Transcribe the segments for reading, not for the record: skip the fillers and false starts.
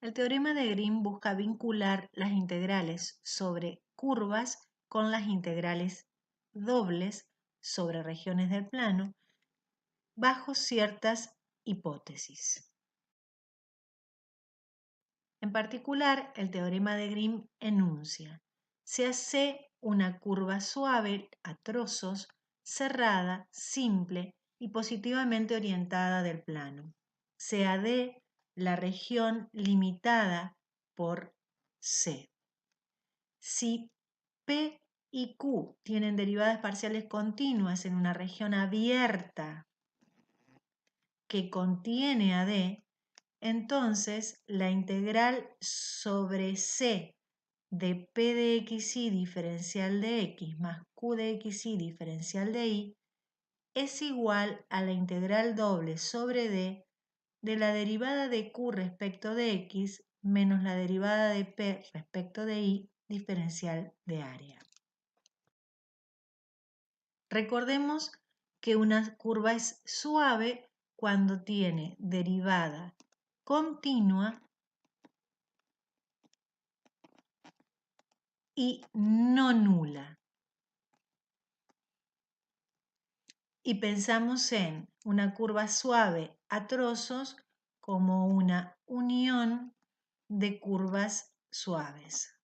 El teorema de Green busca vincular las integrales sobre curvas con las integrales dobles sobre regiones del plano bajo ciertas hipótesis. En particular, el teorema de Green enuncia: se hace una curva suave a trozos, cerrada, simple y positivamente orientada del plano. Sea D la región limitada por C. Si P y Q tienen derivadas parciales continuas en una región abierta que contiene a D, entonces la integral sobre C de P de xy diferencial de x más Q de xy diferencial de y es igual a la integral doble sobre D de la derivada de Q respecto de x menos la derivada de P respecto de y diferencial de área. Recordemos que una curva es suave cuando tiene derivada continua y no nula. Y pensamos en una curva suave a trozos como una unión de curvas suaves.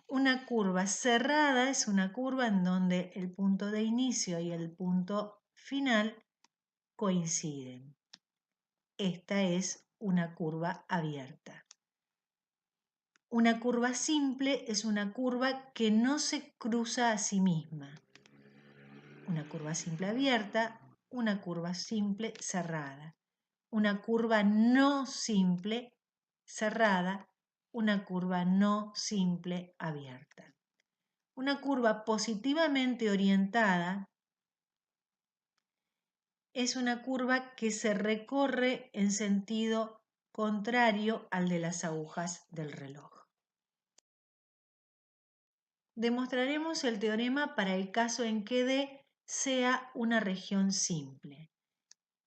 Una curva cerrada es una curva en donde el punto de inicio y el punto final coinciden. Esta es una curva abierta. Una curva simple es una curva que no se cruza a sí misma. Una curva simple abierta, una curva simple cerrada. Una curva no simple cerrada, una curva no simple abierta. Una curva positivamente orientada es una curva que se recorre en sentido contrario al de las agujas del reloj. Demostraremos el teorema para el caso en que D sea una región simple.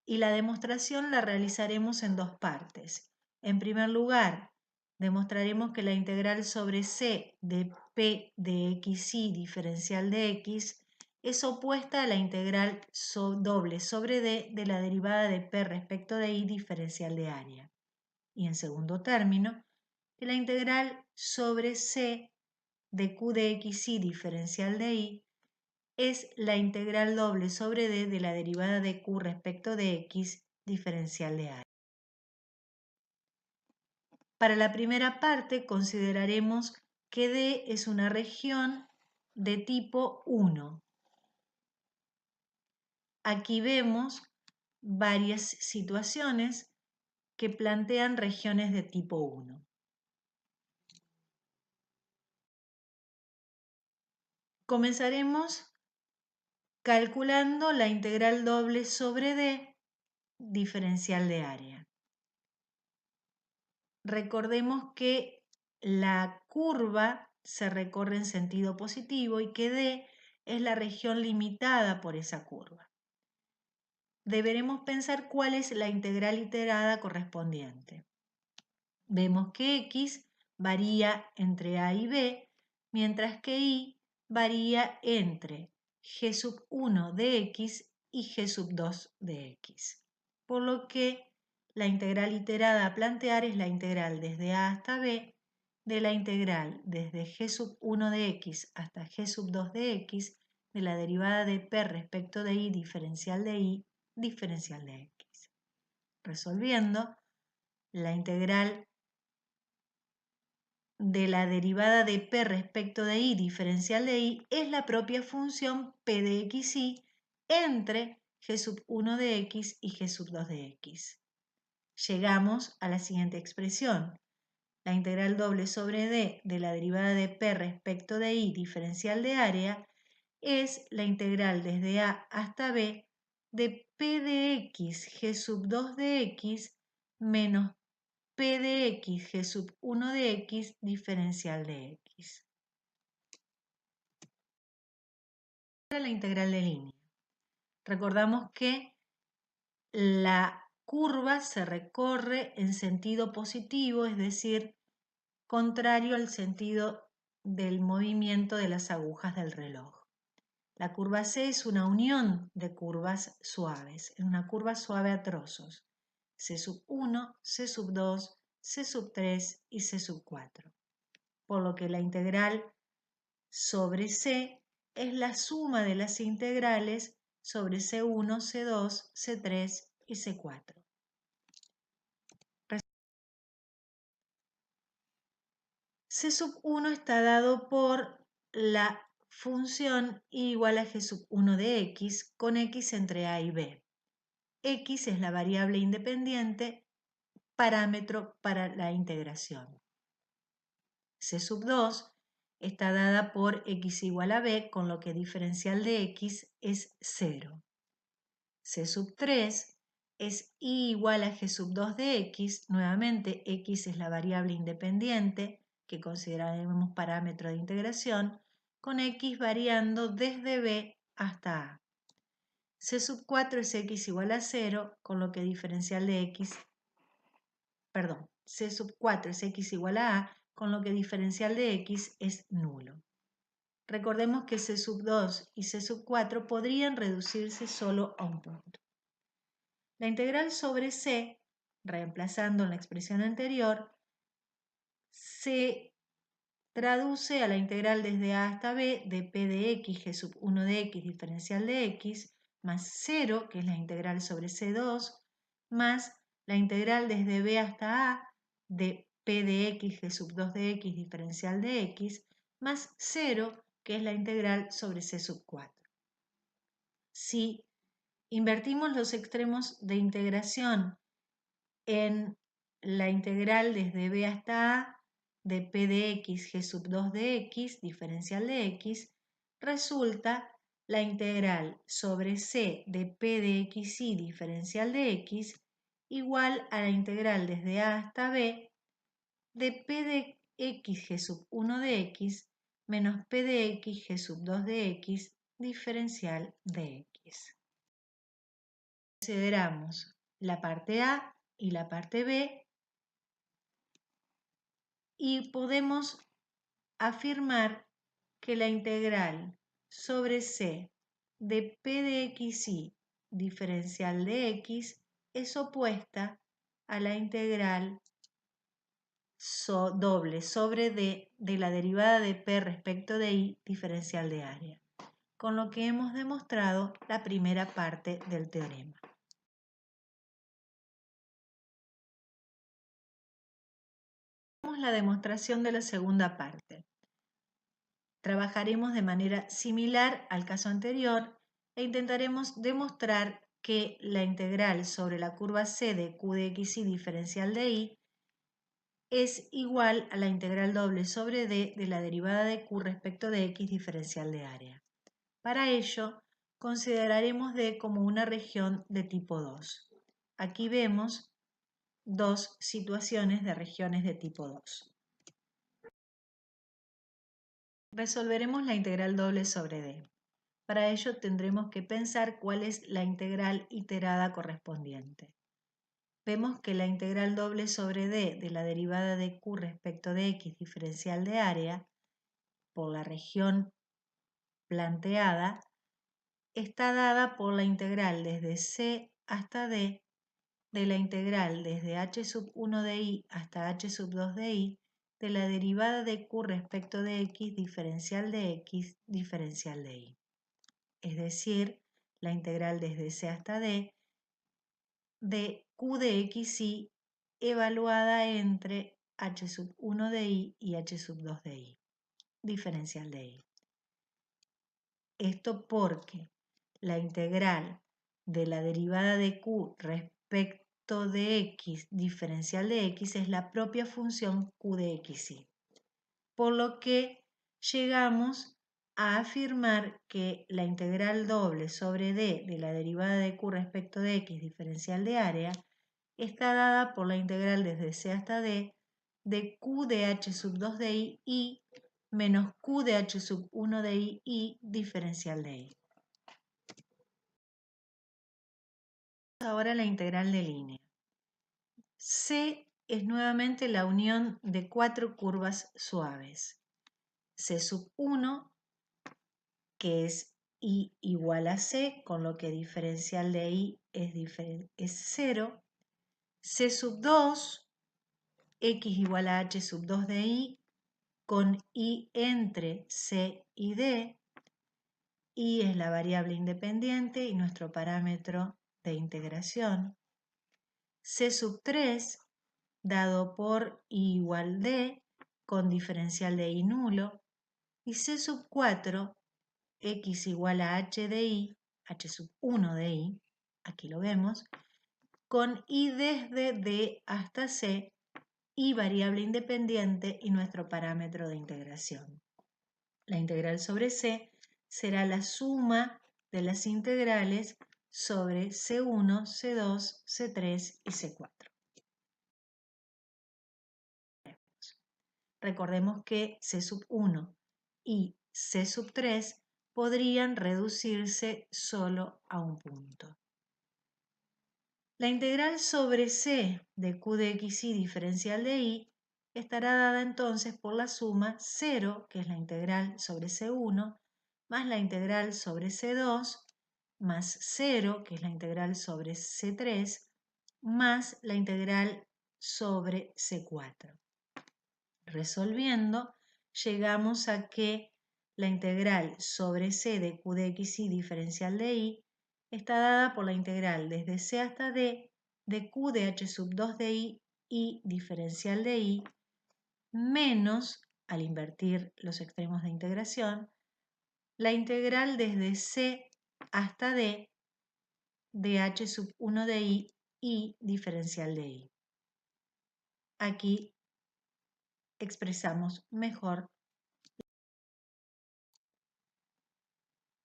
Y la demostración la realizaremos en dos partes. En primer lugar, demostraremos que la integral sobre C de P de xy diferencial de x es opuesta a la integral doble sobre D de la derivada de P respecto de y diferencial de área. Y en segundo término, que la integral sobre C de Q de xy diferencial de y es la integral doble sobre D de la derivada de Q respecto de x diferencial de área. Para la primera parte consideraremos que D es una región de tipo 1. Aquí vemos varias situaciones que plantean regiones de tipo 1. Comenzaremos calculando la integral doble sobre D diferencial de área. Recordemos que la curva se recorre en sentido positivo y que D es la región limitada por esa curva. Deberemos pensar cuál es la integral iterada correspondiente. Vemos que x varía entre a y b, mientras que y varía entre g sub 1 de x y g sub 2 de x. Por lo que la integral iterada a plantear es la integral desde a hasta b de la integral desde g sub 1 de x hasta g sub 2 de x de la derivada de p respecto de y diferencial de y diferencial de x. Resolviendo, la integral de la derivada de p respecto de y diferencial de y es la propia función p de xy entre g sub 1 de x y g sub 2 de x. Llegamos a la siguiente expresión. La integral doble sobre d de la derivada de p respecto de y diferencial de área es la integral desde a hasta b de p de x g sub 2 de x menos p de x g sub 1 de x diferencial de x. Ahora la integral de línea. Recordamos que la curva se recorre en sentido positivo, es decir, contrario al sentido del movimiento de las agujas del reloj. La curva C es una unión de curvas suaves, es una curva suave a trozos. C1, C2, C3 y C4. Por lo que la integral sobre C es la suma de las integrales sobre C1, C2, C3 y C4. C1 está dado por la función y igual a G1 de X con X entre A y B. X es la variable independiente, parámetro para la integración. C2 está dada por X igual a B, con lo que diferencial de X es 0. C3 es Y igual a G2 de X, nuevamente X es la variable independiente que consideraremos parámetro de integración, con X variando desde B hasta A. C4 es X igual a 0, con lo que diferencial de X, C4 es X igual a A, con lo que diferencial de X es nulo. Recordemos que C2 y C4 podrían reducirse solo a un punto. La integral sobre C, reemplazando en la expresión anterior, se traduce a la integral desde A hasta B de P de X, G1 de X, diferencial de X, más 0, que es la integral sobre C2, más la integral desde B hasta A de P de X, G2 de X, diferencial de X, más 0, que es la integral sobre C4. Si invertimos los extremos de integración en la integral desde B hasta A de P de X, G2 de X, diferencial de X, resulta la integral sobre C de P de XY, diferencial de X, igual a la integral desde A hasta B de P de X, G1 de X, menos P de X, G2 de X, diferencial de X. Consideramos la parte A y la parte B y podemos afirmar que la integral sobre C de P de XY diferencial de X es opuesta a la integral doble sobre D de la derivada de P respecto de Y diferencial de área, con lo que hemos demostrado la primera parte del teorema. La demostración de la segunda parte. Trabajaremos de manera similar al caso anterior e intentaremos demostrar que la integral sobre la curva C de Q de XY diferencial de Y es igual a la integral doble sobre D de la derivada de Q respecto de X diferencial de área. Para ello, consideraremos D como una región de tipo 2. Aquí vemos dos situaciones de regiones de tipo 2. Resolveremos la integral doble sobre D. Para ello tendremos que pensar cuál es la integral iterada correspondiente. Vemos que la integral doble sobre D de la derivada de Q respecto de X diferencial de área por la región planteada está dada por la integral desde C hasta D de la integral desde h1 de y hasta h2 de y de la derivada de Q respecto de X diferencial de X diferencial de Y. Es decir, la integral desde C hasta D de Q de XY evaluada entre h1 de Y y h2 de Y, diferencial de Y. Esto porque la integral de la derivada de Q respecto de X diferencial de X es la propia función Q de XY. Por lo que llegamos a afirmar que la integral doble sobre D de la derivada de Q respecto de X diferencial de área está dada por la integral desde C hasta D de Q de h2 de Y menos Q de h1 de Y diferencial de Y. Ahora la integral de línea. C es nuevamente la unión de 4 curvas suaves. C sub 1, que es I igual a C, con lo que diferencial de I es 0. C sub 2, X igual a H sub 2 de I, con I entre C y D. I es la variable independiente y nuestro parámetro de integración. C sub 3, dado por I igual D, con diferencial de I nulo. Y C sub 4, X igual a H de I, H sub 1 de I, aquí lo vemos, con I desde D hasta C, I variable independiente y nuestro parámetro de integración. La integral sobre C será la suma de las integrales sobre C1, C2, C3 y C4. Recordemos que C sub 1 y C sub 3 podrían reducirse solo a un punto. La integral sobre C de Q de XY diferencial de I estará dada entonces por la suma 0, que es la integral sobre C1, más la integral sobre C2, más 0, que es la integral sobre C3, más la integral sobre C4. Resolviendo, llegamos a que la integral sobre C de Q de XY diferencial de I está dada por la integral desde C hasta D de Q de H sub 2 de I diferencial de I, menos, al invertir los extremos de integración, la integral desde C hasta D de H sub 1 de I diferencial de I. Aquí expresamos mejor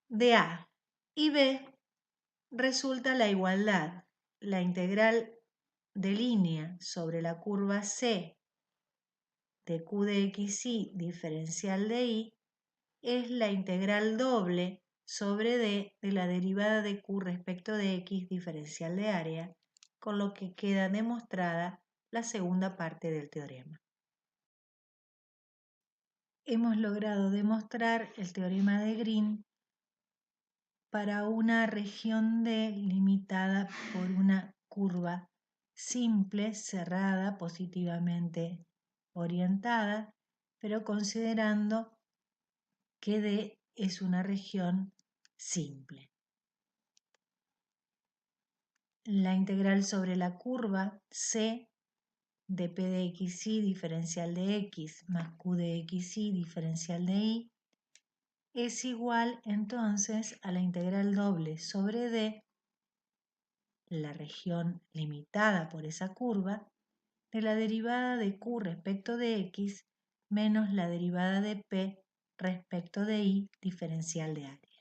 de A y B resulta la igualdad, la integral de línea sobre la curva C de Q de XY diferencial de I es la integral doble sobre D de la derivada de Q respecto de X diferencial de área, con lo que queda demostrada la segunda parte del teorema. Hemos logrado demostrar el teorema de Green para una región D limitada por una curva simple, cerrada, positivamente orientada, pero considerando que D es una región simple. La integral sobre la curva C de P de XY diferencial de X más Q de XY diferencial de Y es igual entonces a la integral doble sobre D, la región limitada por esa curva, de la derivada de Q respecto de X menos la derivada de P respecto de Y diferencial de área.